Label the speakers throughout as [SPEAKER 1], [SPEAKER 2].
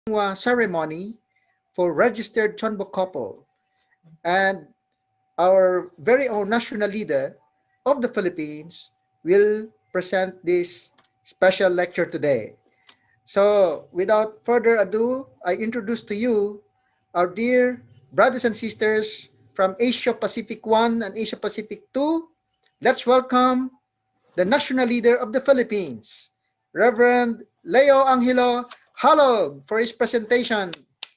[SPEAKER 1] Seonghwa ceremony for Registered Cheonbo Couple, and our very own national leader of the Philippines will present this special lecture today. So, without further ado, I introduce to you our dear brothers and sisters from Asia Pacific 1 and Asia Pacific 2. Let's welcome the national leader of the Philippines, Reverend Leo Angelo Halog, for his presentation.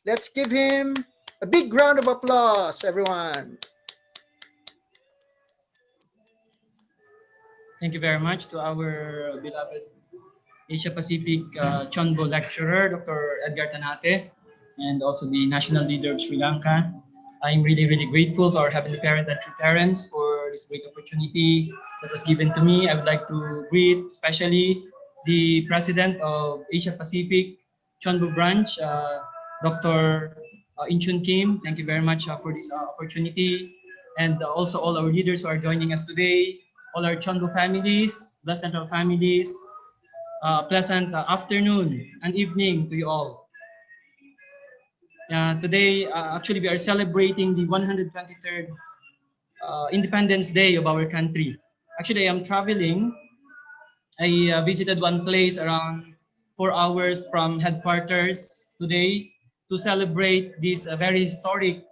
[SPEAKER 1] Let's give him a big round of applause, everyone.
[SPEAKER 2] Thank you very much to our beloved Asia Pacific Chunbo lecturer, Dr. Edgar Tanate, and also the national leader of Sri Lanka. I'm really, really grateful to our Heavenly Parent and True Parents for this great opportunity that was given to me. I would like to greet especially the President of Asia Pacific Chunbo branch, Dr. Inchun Kim. Thank you very much for this opportunity. And also all our leaders who are joining us today, all our Chunbo families, the central families, pleasant afternoon and evening to you all. Today, actually, we are celebrating the 123rd Independence Day of our country. Actually, I am traveling. I visited one place around 4 hours from headquarters today to celebrate this very historic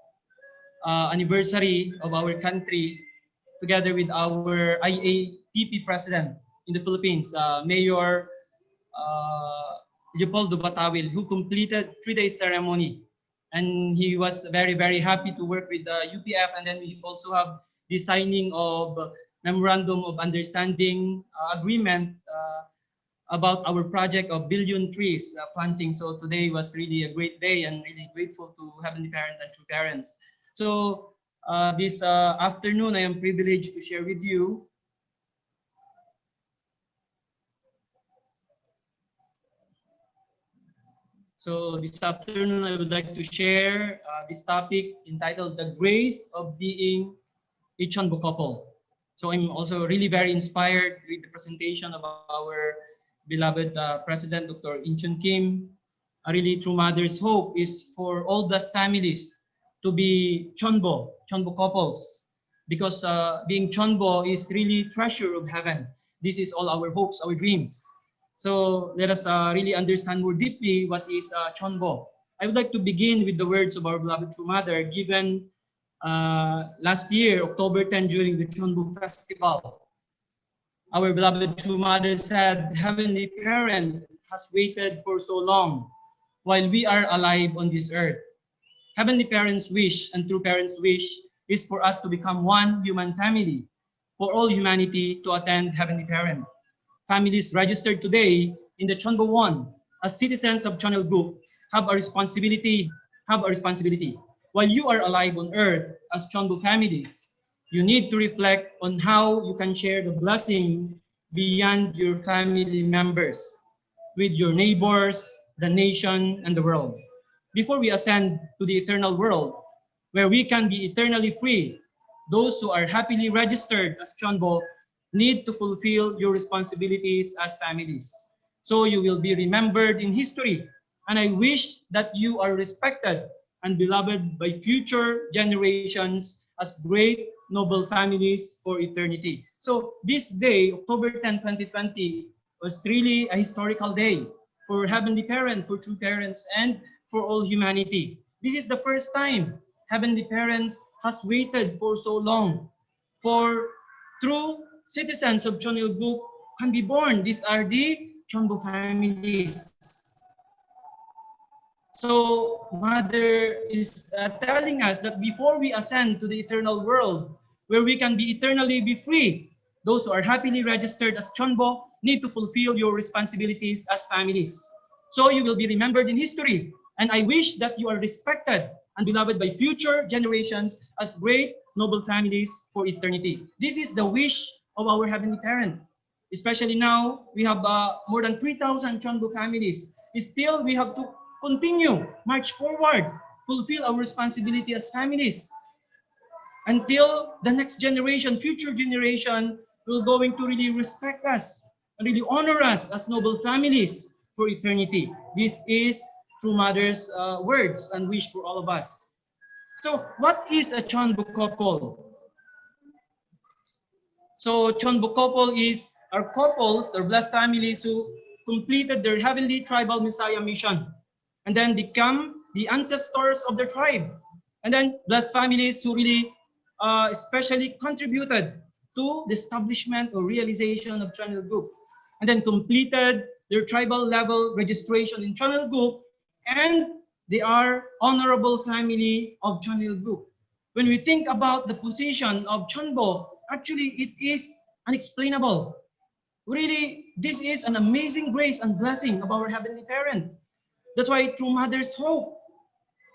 [SPEAKER 2] anniversary of our country together with our IAPP president in the Philippines, Mayor Leopoldo Batawil, who completed 3-day ceremony. And he was very, very happy to work with the UPF. And then we also have the signing of Memorandum of Understanding agreement about our project of billion trees planting. So today was really a great day and really grateful to Heavenly Parent and True Parents. So this afternoon, I am privileged to share with you So this afternoon, I would like to share this topic entitled The Grace of Being a Cheonbo Couple. So I'm also really very inspired with the presentation of our beloved President, Dr. Inchun Kim. A really true mother's hope is for all blessed families to be Cheonbo couples, because being Cheonbo is really treasure of heaven. This is all our hopes, our dreams. So let us really understand more deeply what is Cheonbo. I would like to begin with the words of our beloved True Mother given last year, October 10, during the Chunbo Festival. Our beloved True Mother said, Heavenly Parent has waited for so long while we are alive on this earth. Heavenly Parent's wish and True Parent's wish is for us to become one human family, for all humanity to attend Heavenly Parent. Families registered today in the Chunbo 1 as citizens of Channel Group have a responsibility. While you are alive on earth as Chunbo families, you need to reflect on how you can share the blessing beyond your family members, with your neighbors, the nation, and the world. Before we ascend to the eternal world, where we can be eternally free, those who are happily registered as Chunbo need to fulfill your responsibilities as families. So you will be remembered in history, and I wish that you are respected and beloved by future generations as great noble families for eternity. So this day, October 10, 2020, was really a historical day for Heavenly Parent, for True Parents, and for all humanity. This is the first time Heavenly Parents has waited for so long for true citizens of Chonil Group can be born. These are the Chonbo families. So Mother is telling us that before we ascend to the eternal world, where we can be eternally be free, those who are happily registered as Chonbo need to fulfill your responsibilities as families. So you will be remembered in history. And I wish that you are respected and beloved by future generations as great noble families for eternity. This is the wish of our Heavenly Parent. Especially now, we have more than 3,000 Chonbo families. Still, we have to continue, march forward, fulfill our responsibility as families until the next generation, future generation, will going to really respect us and really honor us as noble families for eternity. This is True Mother's words and wish for all of us. So what is a Cheonbo couple? So Cheonbo couple are couples or blessed families who completed their heavenly tribal Messiah mission and then become the ancestors of their tribe. And then blessed families who really especially contributed to the establishment or realization of channel group and then completed their tribal level registration in channel group, and they are honorable family of channel group. When we think about the position of Chunbo, actually it is unexplainable. Really, this is an amazing grace and blessing of our Heavenly Parent. That's why True Mother's hope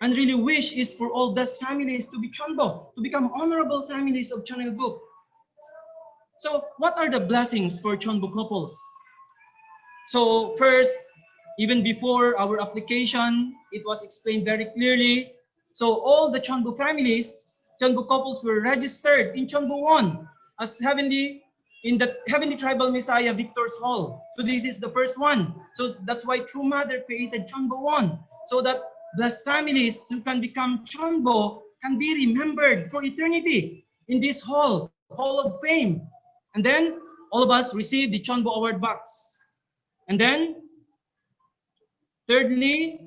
[SPEAKER 2] and really wish is for all blessed families to be Chunbo, to become honorable families of channel group. So what are the blessings for Chunbo couples? So first, even before our application, it was explained very clearly. So all the Chunbo families, Chunbo couples were registered in Chunbo 1 as in the Heavenly Tribal Messiah Victor's Hall. So this is the first one. So that's why True Mother created Chunbo 1, so that blessed families who can become Chunbo can be remembered for eternity in this hall of fame. And then all of us received the Chunbo Award box. And then thirdly,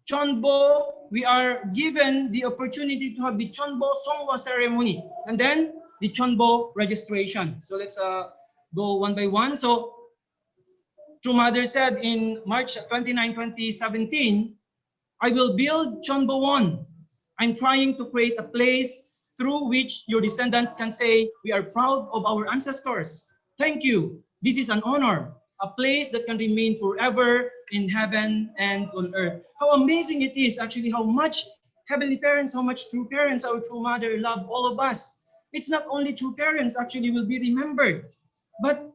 [SPEAKER 2] Chunbo, we are given the opportunity to have the Chunbo Seonghwa ceremony and then the Chunbo registration. So let's go one by one. So True Mother said in March 29, 2017, I will build Chunbo 1. I'm trying to create a place through which your descendants can say, we are proud of our ancestors. Thank you. This is an honor, a place that can remain forever in heaven and on earth. How amazing it is, actually, how much Heavenly Parents, how much True Parents, our True Mother love all of us. It's not only True Parents actually will be remembered, but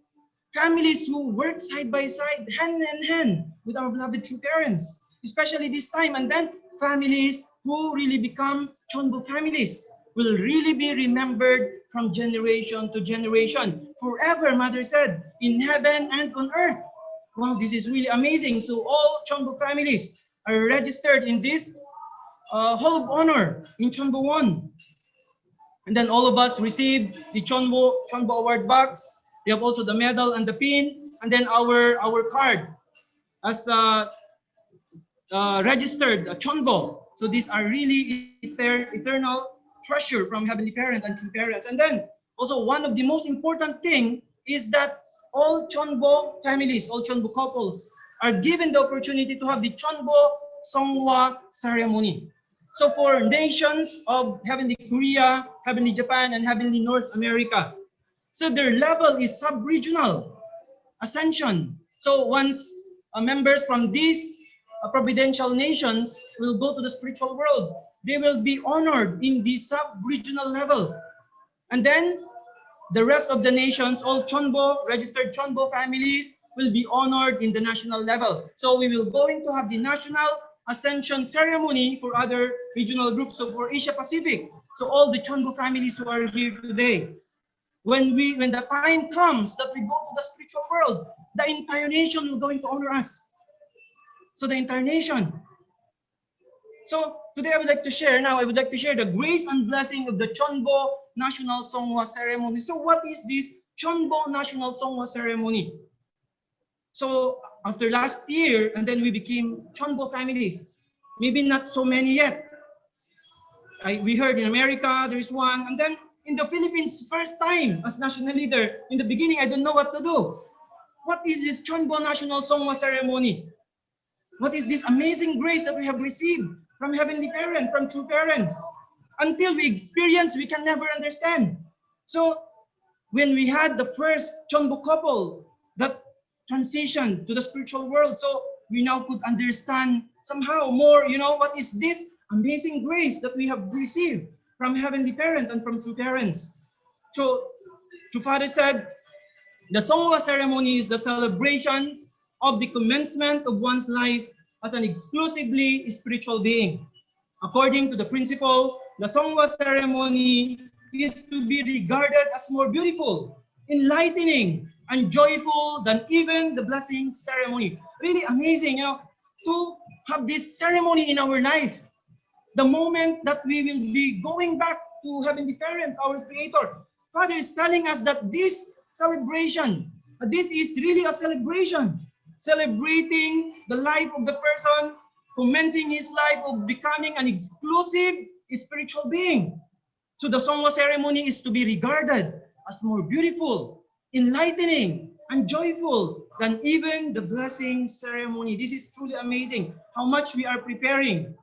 [SPEAKER 2] families who work side by side, hand in hand with our beloved True Parents, especially this time. And then families who really become Chunbo families will really be remembered from generation to generation. Forever, Mother said, in heaven and on earth. Wow, this is really amazing. So all Chunbo families are registered in this Hall of Honor in Chunbo 1. And then all of us received the Chunbo Award box. We have also the medal and the pin, and then our card as registered Chunbo. So these are really eternal treasure from Heavenly Parent and True Parents. And then also one of the most important thing is that all Chunbo families, all Chunbo couples are given the opportunity to have the Chunbo Seonghwa ceremony. So for nations of Heavenly Korea, Heavenly Japan, and Heavenly North America, so their level is sub-regional ascension. So once members from these providential nations will go to the spiritual world, they will be honored in the sub-regional level. And then the rest of the nations, all Chunbo, registered Chunbo families will be honored in the national level. So we will going to have the national ascension ceremony for other regional groups. So for Asia Pacific, so all the Chunbo families who are here today, when the time comes that we go to the spiritual world, the entire nation will going to honor us. So the entire nation. So today I would like to share the grace and blessing of the Chunbo National Seonghwa ceremony. So what is this Chunbo National Seonghwa ceremony? So after last year, and then we became Chunbo families. Maybe not so many yet. We heard in America there is one, and then in the Philippines, first time as national leader. In the beginning, I don't know what to do. What is this Chunbo National Seonghwa ceremony? What is this amazing grace that we have received from Heavenly Parent, from True Parents? Until we experience, we can never understand. So when we had the first Chunbo couple that transitioned to the spiritual world, so we now could understand somehow more, what is this amazing grace that we have received from Heavenly Parent and from True Parents. So True Father said, the Seonghwa ceremony is the celebration of the commencement of one's life as an exclusively spiritual being. According to the principle, the Seonghwa ceremony is to be regarded as more beautiful, enlightening, and joyful than even the blessing ceremony. Really amazing, to have this ceremony in our life. The moment that we will be going back to Heavenly Parent, our Creator, Father is telling us that this celebration, this is really a celebration, celebrating the life of the person, commencing his life of becoming an exclusive spiritual being. So the Seonghwa ceremony is to be regarded as more beautiful, enlightening, and joyful than even the blessing ceremony. This is truly amazing how much we are preparing.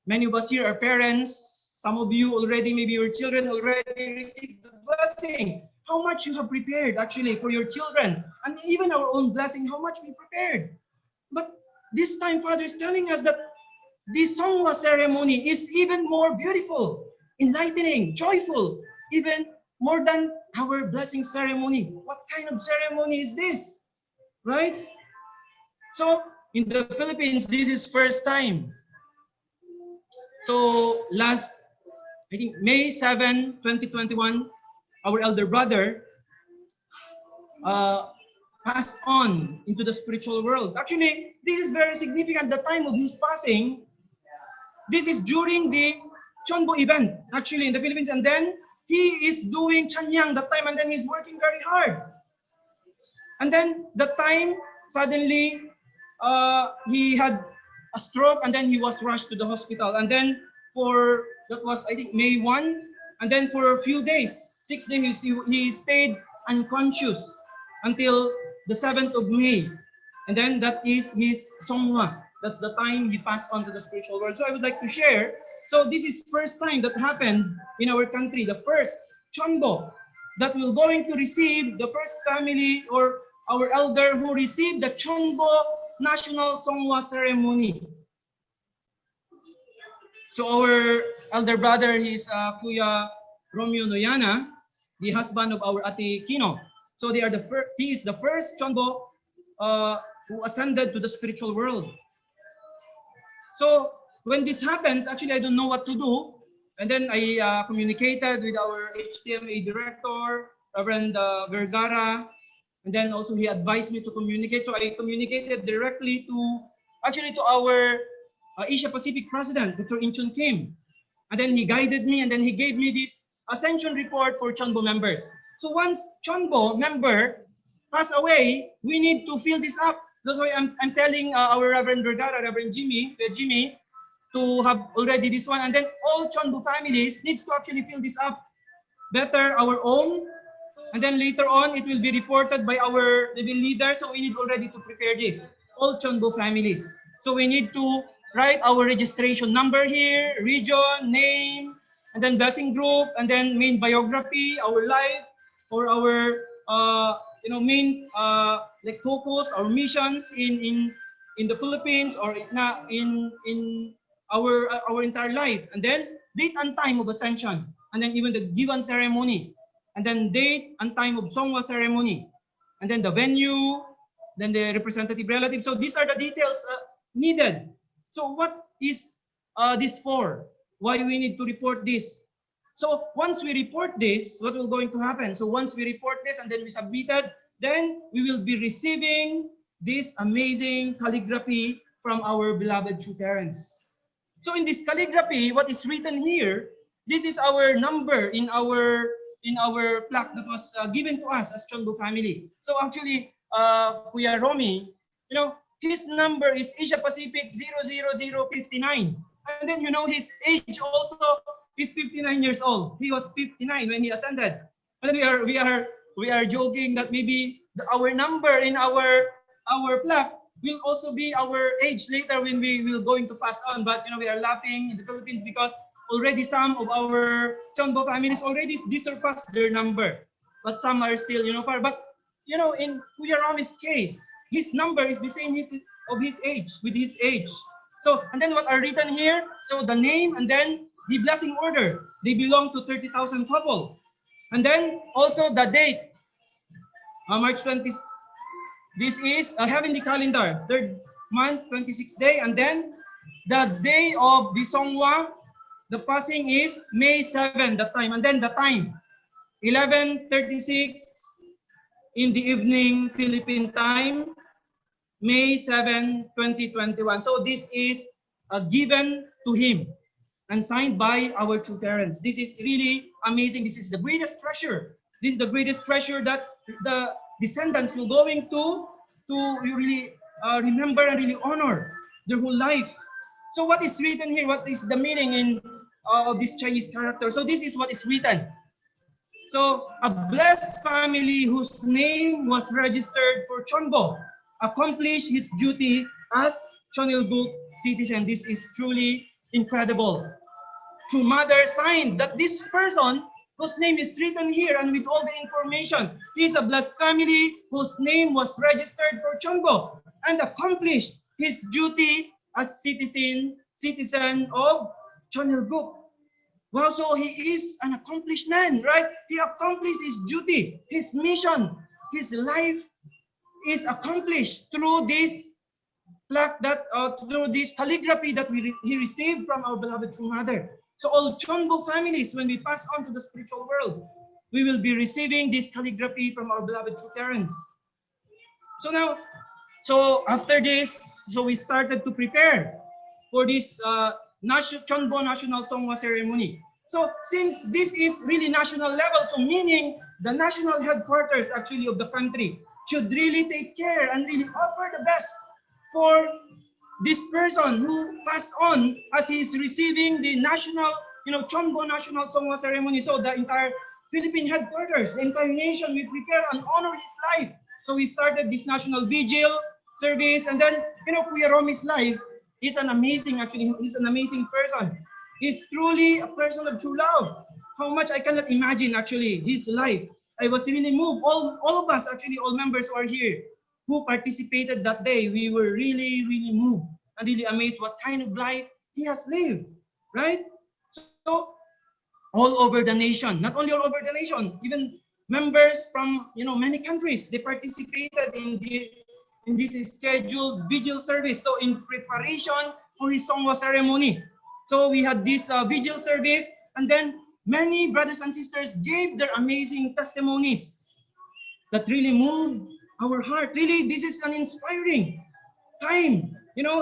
[SPEAKER 2] Many of us here are parents. Some of you already, maybe your children already received the blessing. How much you have prepared actually for your children, and even our own blessing, how much we prepared. But this time, Father is telling us that this Seonghwa ceremony is even more beautiful, enlightening, joyful, even more than our blessing ceremony. What kind of ceremony is this? Right? So, in the Philippines, this is first time. So, last, I think, May 7, 2021, our elder brother passed on into the spiritual world. Actually, this is very significant. The time of his passing, this is during the Chunbo event, actually, in the Philippines. And then he is doing Chanyang that time, and then he's working very hard. And then the time, suddenly, he had a stroke, and then he was rushed to the hospital. And then that was, I think, May 1. And then for a few days, 6 days, he stayed unconscious until the 7th of May. And then that is his Seonghwa. That's the time he passed on to the spiritual world. So I would like to share. So this is first time that happened in our country, the first Chunbo that will going to receive, the first family or our elder who received the Chunbo National Seonghwa ceremony. So our elder brother is Kuya Romeo Noyana, the husband of our Ate Kino. So they are he is the first Chunbo who ascended to the spiritual world. So when this happens, actually I don't know what to do. And then I communicated with our HTMA director, Reverend Vergara. And then also he advised me to communicate. So I communicated directly to our Asia Pacific President, Dr. Inchun Kim. And then he guided me, and then he gave me this ascension report for Chunbo members. So once Chunbo member pass away, we need to fill this up. That's why I'm telling our Reverend Vergara, Reverend Jimmy, to have already this one. And then all Chunbo families needs to actually fill this up. Better our own. And then later on, it will be reported by our leader. So we need already to prepare this. All Chunbo families. So we need to write our registration number here, region, name, and then blessing group, and then main biography, our life, or our main like focus, our missions in the Philippines or in our entire life, and then date and time of ascension, and then even the given ceremony, and then date and time of Seonghwa ceremony, and then the venue, then the representative relative. So these are the details needed. So what is this for? Why we need to report this? So once we report this, what will going to happen? So once we report this and then we submitted, then we will be receiving this amazing calligraphy from our beloved true parents. So in this calligraphy, what is written here, this is our number in our plaque that was given to us as Chunbo family. So actually, Kuya Romy, his number is Asia Pacific 00059. And then his age also is 59 years old. He was 59 when he ascended. And then we are joking that maybe our number in our plaque will also be our age later when we will going to pass on. But we are laughing in the Philippines because already some of our Chunbo families already surpassed their number. But some are still far. But in Kuya Romy's case, his number is the same of his age, with his age. So, and then what are written here? So the name and then the blessing order. They belong to 30,000 couple. And then also the date, March 20. This is a heavenly calendar, 3rd month, 26th day. And then the day of the Seonghwa, the passing is May 7, the time. And then the time, 11:36 in the evening Philippine time. May 7, 2021. So this is given to him and signed by our two parents. This is really amazing. This is the greatest treasure. This is the greatest treasure that the descendants will going to really remember and really honor their whole life. So what is written here? What is the meaning in of this Chinese character? So this is what is written. So a blessed family whose name was registered for Chunbo accomplished his duty as Cheonilguk citizen. This is truly incredible. True mother signed that this person whose name is written here and with all the information is a blessed family whose name was registered for Chunbo and accomplished his duty as citizen of Cheonilguk. Wow, so he is an accomplished man, right? He accomplished his duty, his mission, his life is accomplished through this plaque that, through this calligraphy that he received from our beloved true mother. So all Chonbo families, when we pass on to the spiritual world, we will be receiving this calligraphy from our beloved true parents. So now, so after this, so we started to prepare for this Chunbo National Seonghwa ceremony. So since this is really national level, so meaning the national headquarters actually of the country should really take care and really offer the best for this person who passed on as he is receiving the national, Chunbo National Seonghwa ceremony. So the entire Philippine headquarters, the entire nation, we prepare and honor his life. So we started this national vigil service, and then, Kuya Romi's life is an amazing, actually, he's an amazing person. He's truly a person of true love. How much I cannot imagine, actually, his life. I was really moved. All of us, actually, all members who are here, who participated that day, we were really, really moved and really amazed what kind of life he has lived, right? So, all over the nation, not only all over the nation, even members from, many countries, they participated in this scheduled vigil service. So in preparation for his Seonghwa ceremony. So we had this vigil service, and then many brothers and sisters gave their amazing testimonies that really moved our heart. Really, this is an inspiring time.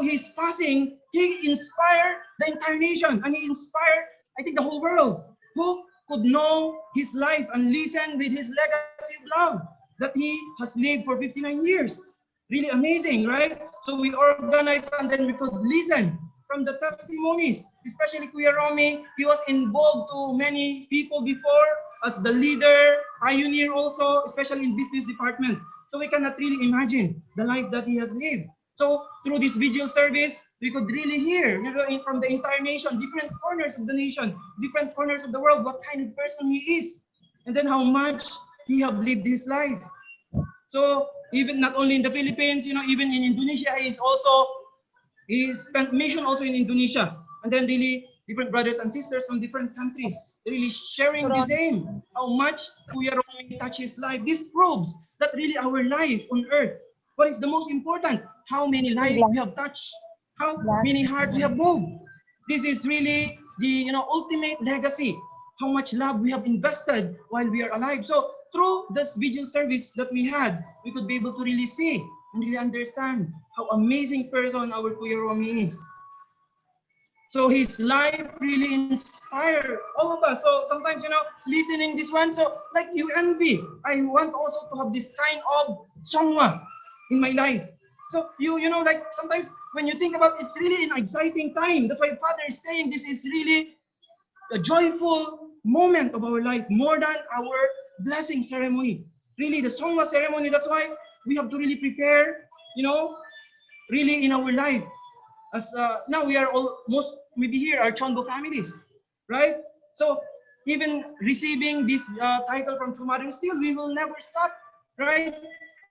[SPEAKER 2] His passing, he inspired the entire nation, and he inspired, I think, the whole world who could know his life and listen with his legacy of love that he has lived for 59 years. Really amazing, right? So we organized, and then we could listen from the testimonies, especially Kuya Romy. He was involved to many people before as the leader, pioneer also, especially in business department. So we cannot really imagine the life that he has lived. So through this vigil service, we could really hear, from the entire nation, different corners of the nation, different corners of the world, what kind of person he is, and then how much he have lived his life. So even not only in the Philippines, even in Indonesia, he spent mission also in Indonesia, and then really different brothers and sisters from different countries, really sharing the same, how much Kuya Romy touched his life. This proves that really our life on earth, what is the most important? How many lives we have touched, how many hearts we have moved. This is really the ultimate legacy, how much love we have invested while we are alive. So through this vigil service that we had, we could be able to really see and really understand how amazing person our Kuya Romy is. So his life really inspired all of us. So sometimes, listening this one, so like you envy. I want also to have this kind of Seonghwa in my life. So like sometimes when you think about it's really an exciting time. That's why Father is saying this is really a joyful moment of our life, more than our blessing ceremony. Really, the Seonghwa ceremony, that's why we have to really prepare, really in our life. As now we are all, most maybe here are Cheonbo families, right? So even receiving this title from True Mother, still we will never stop, right?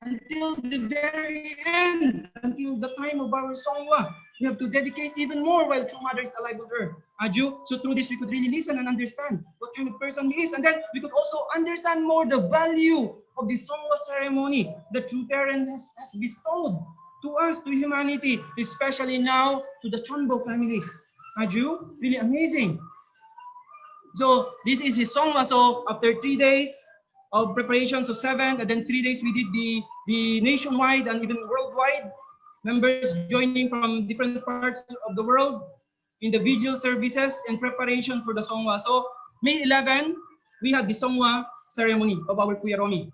[SPEAKER 2] Until the very end, until the time of our Seonghwa. We have to dedicate even more while True Mother is alive on earth. So through this, we could really listen and understand what kind of person he is. And then we could also understand more the value of the Seonghwa ceremony that True Parent has bestowed to us, to humanity, especially now to the Chunbo families. Really amazing. So this is his Seonghwa. So after 3 days of preparation, so 7, and then 3 days we did the nationwide and even worldwide members joining from different parts of the world in the vigil services and preparation for the Seonghwa. So May 11, we had the Seonghwa ceremony of our Kuya Romy.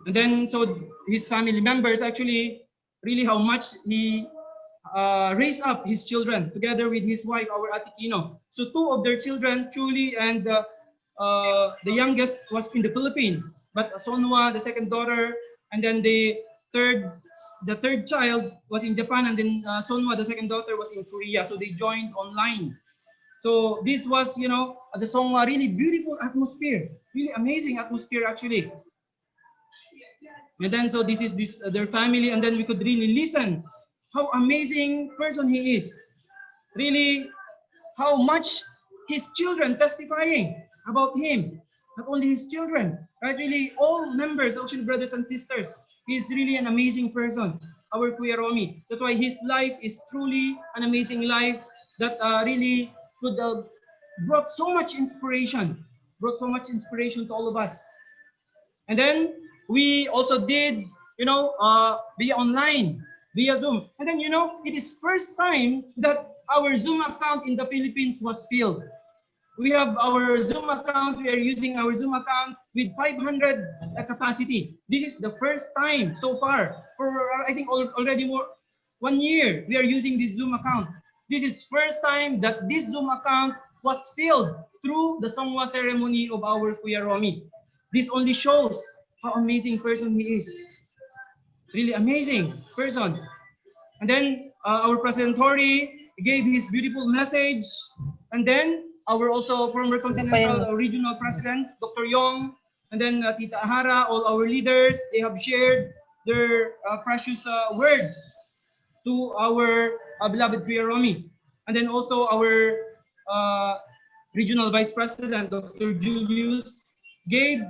[SPEAKER 2] And then, so his family members actually, really how much he raised up his children together with his wife, our Ate Kino. So two of their children, Chuli and the youngest was in the Philippines, but Seonghwa, the second daughter, and then third, the third child was in Japan, and then Seonghwa, the second daughter, was in Korea. So they joined online. So this was, the Seonghwa, really beautiful atmosphere, really amazing atmosphere actually. And then, so this is their family, and then we could really listen how amazing person he is. Really, how much his children testifying about him. Not only his children, right? Really, all members, actually brothers and sisters. He's really an amazing person, our Kuya Romy. That's why his life is truly an amazing life that really could brought so much inspiration to all of us. And then we also did, via online, via Zoom. And then, it is first time that our Zoom account in the Philippines was filled. We have our Zoom account, we are using our Zoom account with 500 capacity. This is the first time so far, for I think already more 1 year, we are using this Zoom account. This is first time that this Zoom account was filled through the Seonghwa ceremony of our Kuya Romy. This only shows how amazing person he is. Really amazing person. And then our President Tori gave his beautiful message. And then our also former Continental Regional President, Dr. Yong, and then Tita Ahara, all our leaders, they have shared their precious words to our beloved Kuya Romy. And then also our Regional Vice President, Dr. Julius, gave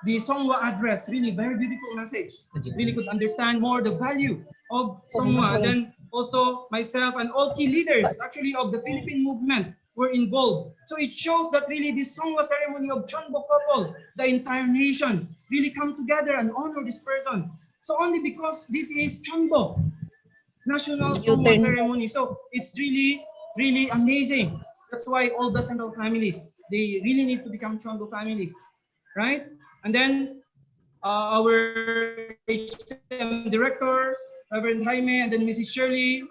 [SPEAKER 2] the Seonghwa address, really very beautiful message. Really could understand more the value of Seonghwa. And then also myself and all key leaders actually of the Philippine movement were involved. So it shows that really this Seonghwa ceremony of Cheonbo Couple, the entire nation, really come together and honor this person. So only because this is Chunbo, National Seonghwa ceremony. So it's really, really amazing. That's why all the central families, they really need to become Chunbo families, right? And then our HM director, Reverend Jaime, and then Mrs. Shirley,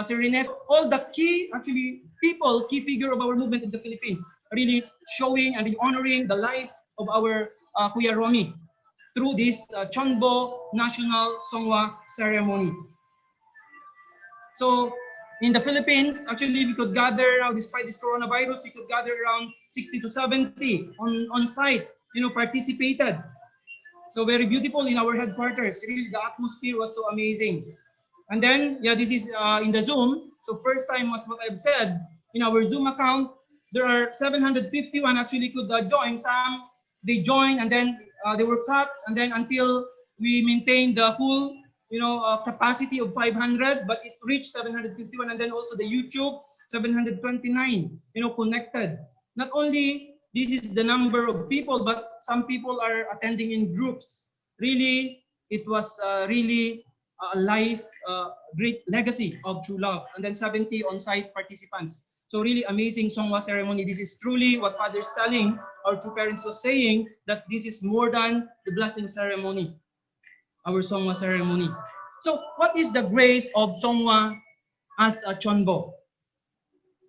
[SPEAKER 2] Sir Ines, all the key, actually, people, key figure of our movement in the Philippines, really showing and honoring the life of our Kuya Romy through this Chunbo National Seonghwa ceremony. So in the Philippines, actually, we could gather now, despite this coronavirus, we could gather around 60 to 70 on site, participated. So very beautiful in our headquarters. Really, the atmosphere was so amazing. And then, yeah, this is in the Zoom. So first time was what I've said. In our Zoom account, there are 751 actually could join. Some, they joined and then they were cut. And then until we maintained the full, capacity of 500, but it reached 751. And then also the YouTube, 729, connected. Not only this is the number of people, but some people are attending in groups. Really, it was really a life, great legacy of true love. And then 70 on-site participants. So really amazing Seonghwa ceremony. This is truly what Father's telling, our true parents was saying, that this is more than the blessing ceremony, our Seonghwa ceremony. So what is the grace of Seonghwa as a Cheonbo?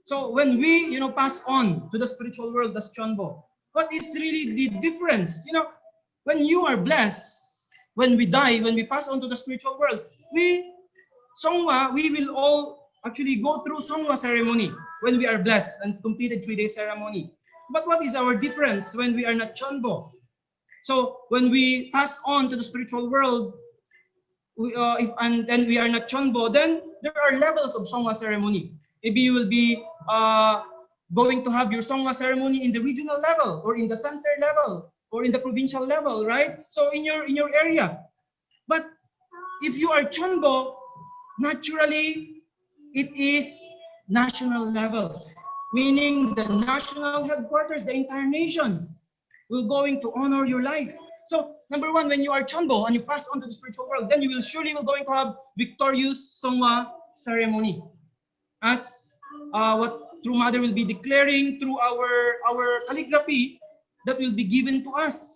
[SPEAKER 2] So when we, pass on to the spiritual world as Chunbo, what is really the difference? When you are blessed, when we die, when we pass on to the spiritual world, Seonghwa, we will all actually go through Seonghwa ceremony when we are blessed and completed 3-day ceremony. But what is our difference when we are not Chunbo? So when we pass on to the spiritual world, then we are not Chunbo, then there are levels of Seonghwa ceremony. Maybe you will be going to have your Seonghwa ceremony in the regional level, or in the center level, or in the provincial level, right? So in your area. But if you are Chunbo, naturally it is national level, meaning the national headquarters, the entire nation will going to honor your life. So Number one, when you are Chunbo and you pass on to the spiritual world, then you will surely going to have victorious Seonghwa ceremony. As what True Mother will be declaring through our calligraphy that will be given to us.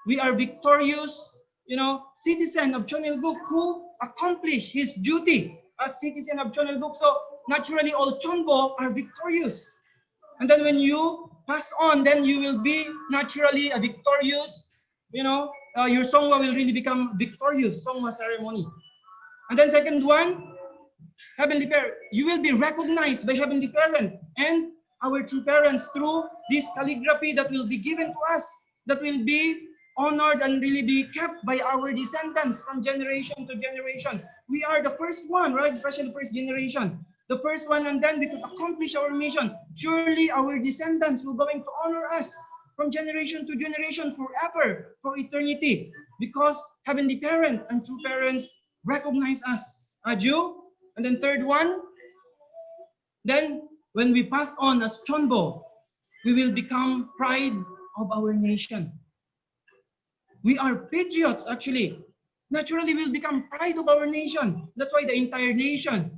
[SPEAKER 2] We are victorious, citizen of Cheonilguk who accomplish his duty as citizen of Cheonilguk. So naturally, all Chunbo are victorious. And then when you pass on, then you will be naturally a victorious, your Seonghwa will really become victorious Seonghwa ceremony. And then second one, Heavenly Parent, you will be recognized by Heavenly Parent and our true parents through this calligraphy that will be given to us, that will be honored and really be kept by our descendants from generation to generation. We are the first one, right? Especially the first generation. The first one, and then we could accomplish our mission. Surely our descendants will going to honor us from generation to generation forever, for eternity, because Heavenly Parent and true parents recognize us. Aju? And then third one, then when we pass on as Chunbo, we will become pride of our nation. We are patriots, actually. Naturally, we'll become pride of our nation. That's why the entire nation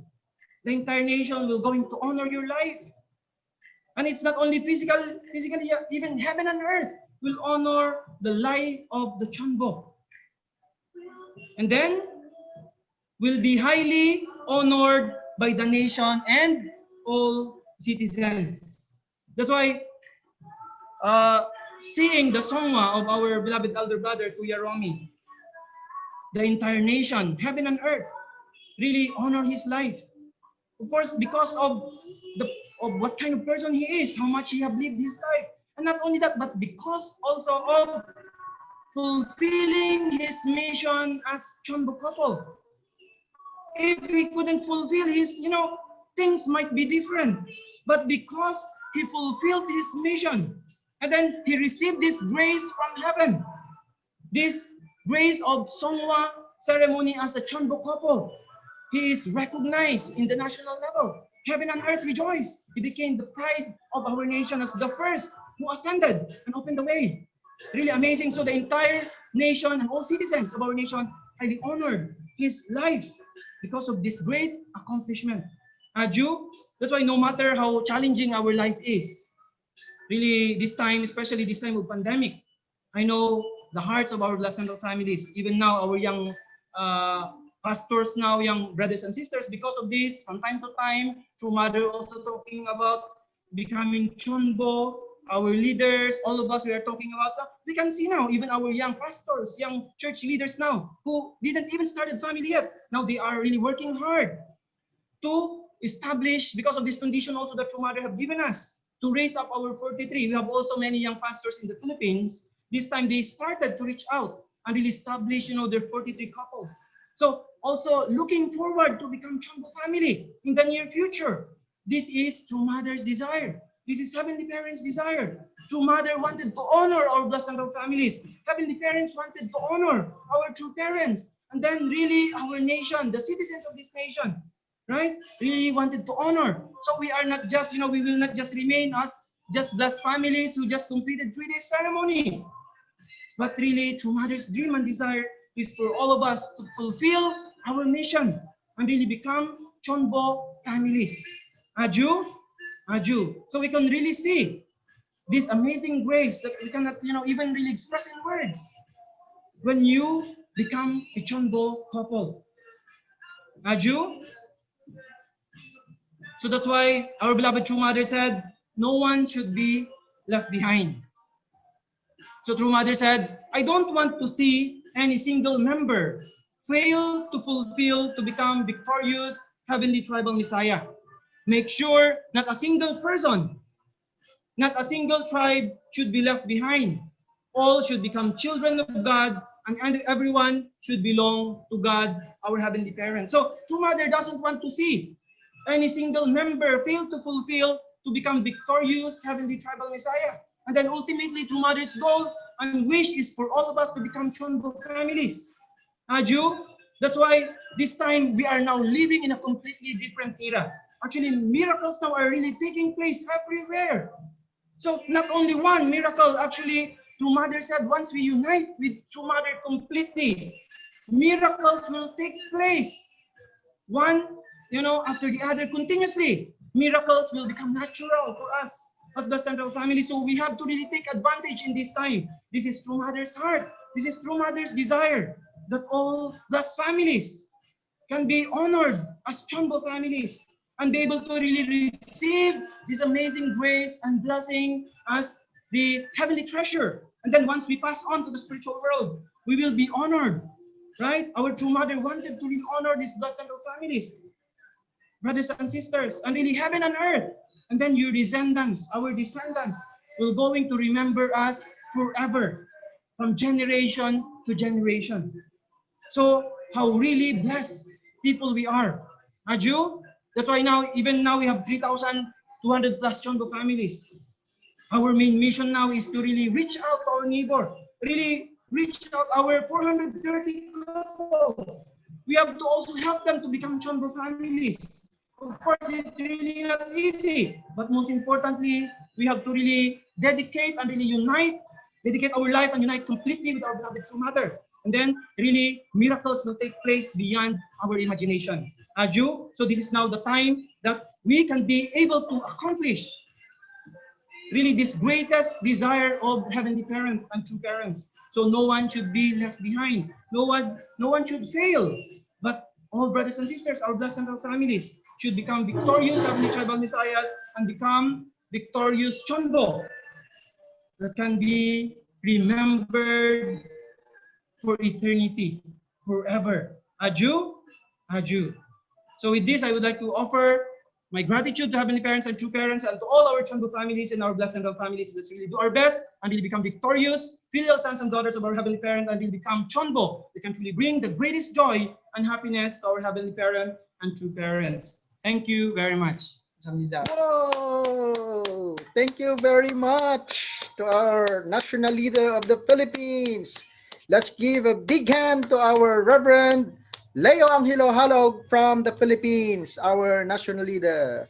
[SPEAKER 2] will going to honor your life. And it's not only physically, even heaven and earth will honor the life of the Chunbo. And then will be highly honored by the nation and all citizens. That's why seeing the Seonghwa of our beloved elder brother Kuya Romy, the entire nation, heaven and earth, really honor his life. Of course, because of what kind of person he is, how much he have lived his life. And not only that, but because also of fulfilling his mission as Cheonbo couple. If he couldn't fulfill his, things might be different. But because he fulfilled his mission, and then he received this grace from heaven, this grace of Seonghwa ceremony as a Cheonbo couple, he is recognized in the national level. Heaven and earth rejoice. He became the pride of our nation as the first who ascended and opened the way. Really amazing. So the entire nation and all citizens of our nation highly honored his life because of this great accomplishment. Aju, that's why no matter how challenging our life is, really this time, especially this time of pandemic, I know the hearts of our Blasandal families, even now our young pastors now, young brothers and sisters, because of this, from time to time, True Mother also talking about becoming Chunbo, our leaders, all of us we are talking about. So we can see now, even our young pastors, young church leaders now, who didn't even start a family yet, now they are really working hard to establish, because of this condition also that True Mother have given us, to raise up our 43. We have also many young pastors in the Philippines. This time they started to reach out and really establish, their 43 couples. So also looking forward to become Chunbo family in the near future. This is True Mother's desire. This is Heavenly Parents' desire. True Mother wanted to honor our Blasandal families. Heavenly Parents wanted to honor our true parents. And then really our nation, the citizens of this nation, right? Really wanted to honor. So we are not just, we will not just remain as just blessed families who just completed 3 days ceremony. But really, True Mother's dream and desire is for all of us to fulfill our mission and really become Cheonbo families. Aju? Aju. So we can really see this amazing grace that we cannot, even really express in words when you become a Cheonbo couple. Aju? So that's why our beloved True Mother said, no one should be left behind. So True Mother said, I don't want to see any single member fail to fulfill, to become victorious heavenly tribal Messiah. Make sure not a single person, not a single tribe should be left behind. All should become children of God, and everyone should belong to God, our Heavenly Parent. So True Mother doesn't want to see any single member fail to fulfill, to become victorious heavenly tribal Messiah. And then ultimately, True Mother's goal and wish is for all of us to become Cheonbo families. Aju, that's why this time we are now living in a completely different era. Actually, miracles now are really taking place everywhere. So not only one miracle, actually, True Mother said, once we unite with True Mother completely, miracles will take place. One, after the other continuously. Miracles will become natural for us as the central family. So we have to really take advantage in this time. This is True Mother's heart. This is True Mother's desire that all those families can be honored as Chunbo families and be able to really receive this amazing grace and blessing as the heavenly treasure. And then once we pass on to the spiritual world, we will be honored, right? Our True Mother wanted to really honor these blessed families, brothers and sisters, and really heaven and earth. And then your descendants, our descendants, will going to remember us forever, from generation to generation. So how really blessed people we are. Aju, that's why now, even now we have 3,200 plus Chonbo families. Our main mission now is to really reach out to our neighbor, really reach out our 430 couples. We have to also help them to become Chonbo families. Of course, it's really not easy, but most importantly, we have to really dedicate and really dedicate our life and unite completely with our beloved True Mother. And then really miracles will take place beyond our imagination. Aju, so this is now the time that we can be able to accomplish really this greatest desire of Heavenly Parent and True Parents. So no one should be left behind. No one should fail. But all brothers and sisters, our blessed central families, should become victorious Heavenly Tribal Messiahs and become victorious Chonbo that can be remembered for eternity, forever. Aju, Aju. So with this, I would like to offer my gratitude to Heavenly Parents and True Parents and to all our Chunbo families and our blessed and families. Let's really do our best and really become victorious, filial sons and daughters of our Heavenly Parent, and really become Chonbo. They can truly bring the greatest joy and happiness to our Heavenly Parent and True Parents. Thank you very much.
[SPEAKER 1] Whoa! Thank you very much to our national leader of the Philippines. Let's give a big hand to our Reverend Leo Angelo from the Philippines, our national leader.